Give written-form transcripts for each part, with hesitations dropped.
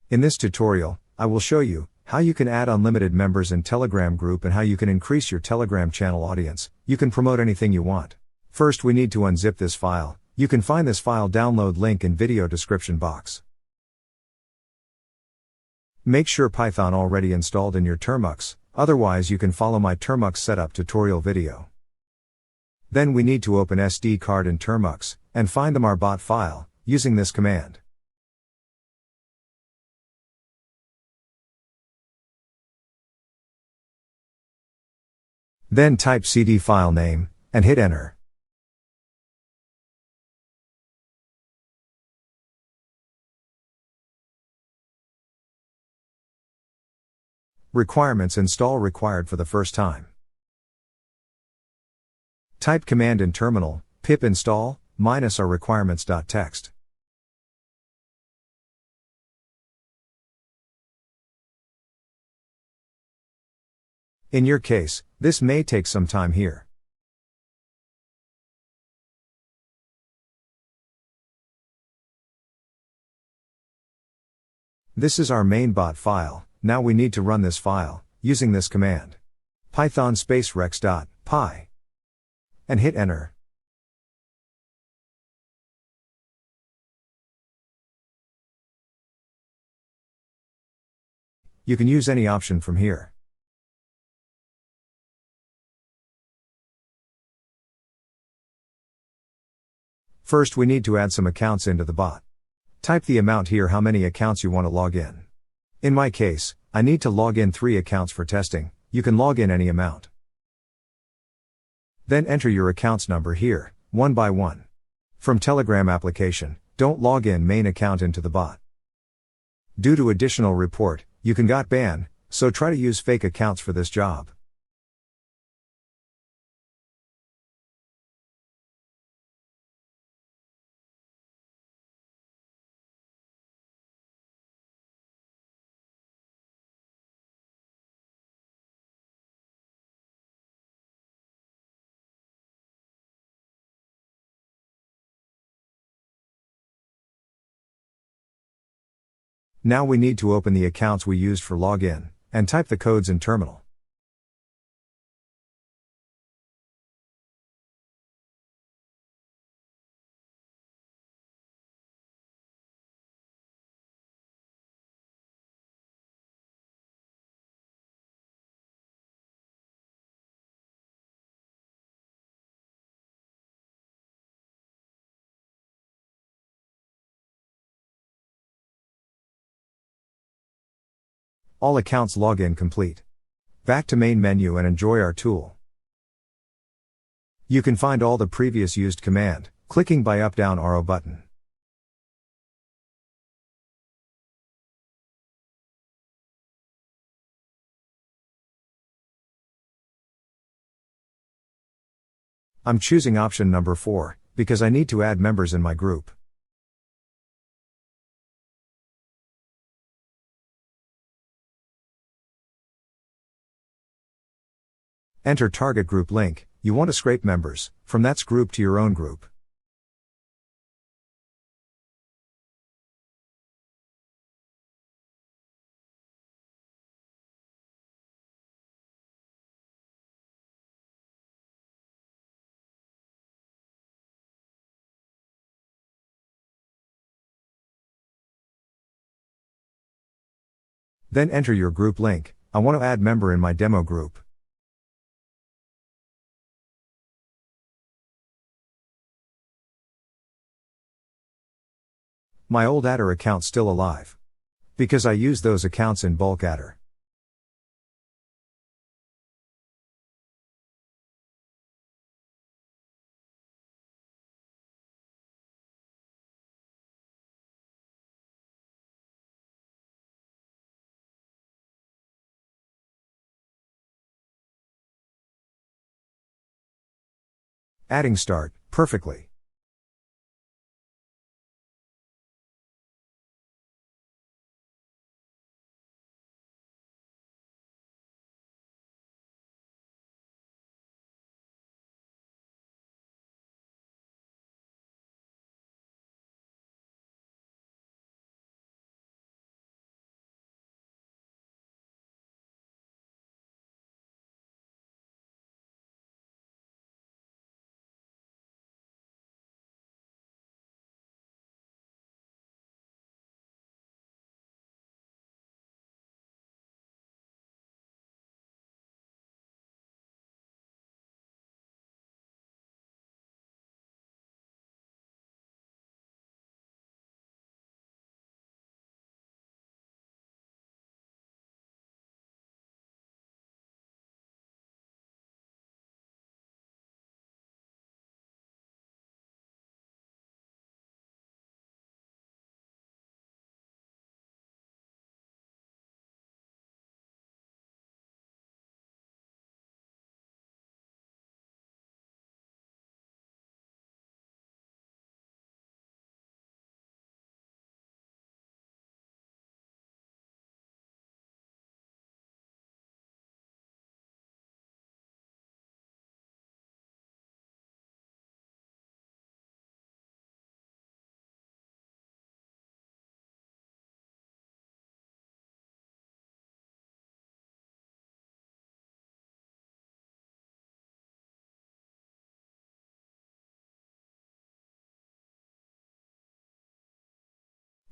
In this tutorial, I will show you how you can add unlimited members in Telegram group and how you can increase your Telegram channel audience. You can promote anything you want. First we need to unzip this file. You can find this file download link in video description box. Make sure Python already installed in your Termux, otherwise you can follow my Termux setup tutorial video. Then we need to open SD card in Termux, and find the marbot file, using this command. Then type cd file name, and hit enter. Requirements install required for the first time. Type command in terminal, pip install, -r requirements.txt. In your case, this may take some time here. This is our main bot file. Now we need to run this file, using this command. Python rex.py. And hit enter. You can use any option from here. First we need to add some accounts into the bot. Type the amount here how many accounts you want to log in. In my case, I need to log in 3 accounts for testing. You can log in any amount. Then enter your accounts number here, one by one. From Telegram application, don't log in main account into the bot. Due to additional report, you can got banned, so try to use fake accounts for this job. Now we need to open the accounts we used for login, and type the codes in terminal. All accounts login complete. Back to main menu and enjoy our tool. You can find all the previous used command, clicking by up down arrow button. I'm choosing option number 4, because I need to add members in my group. Enter target group link. You want to scrape members from that group to your own group. Then enter your group link. I want to add member in my demo group. My old Adder account still alive. Because I use those accounts in bulk Adder. Adding start, perfectly.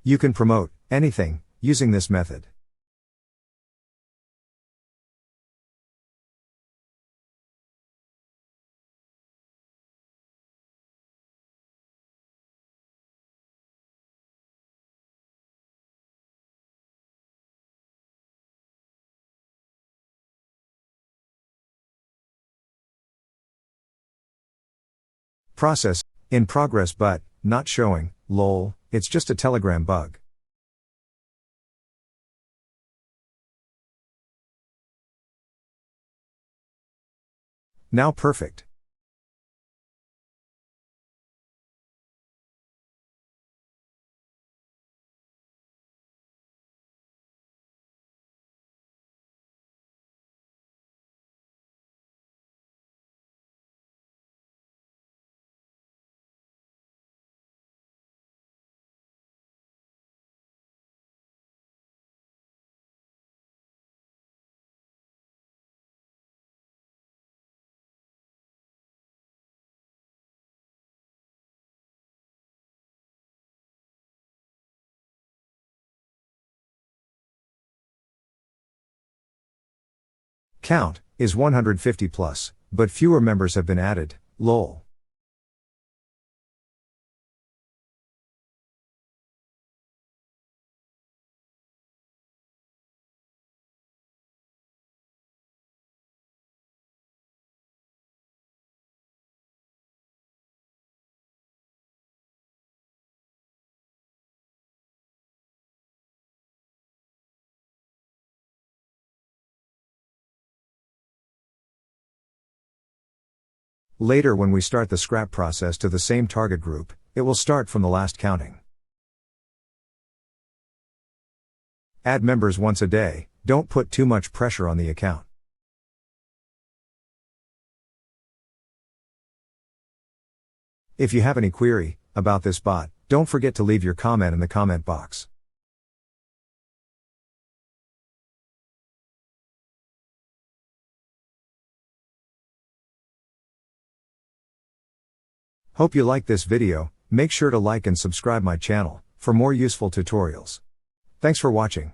You can promote anything using this method. Process in progress but not showing. Lol, it's just a Telegram bug. Now perfect. Count is 150 plus, but fewer members have been added. Lol. Later, when we start the scrap process to the same target group, it will start from the last counting. Add members once a day, don't put too much pressure on the account. If you have any query about this bot, don't forget to leave your comment in the comment box. Hope you like this video. Make sure to like and subscribe my channel for more useful tutorials. Thanks for watching.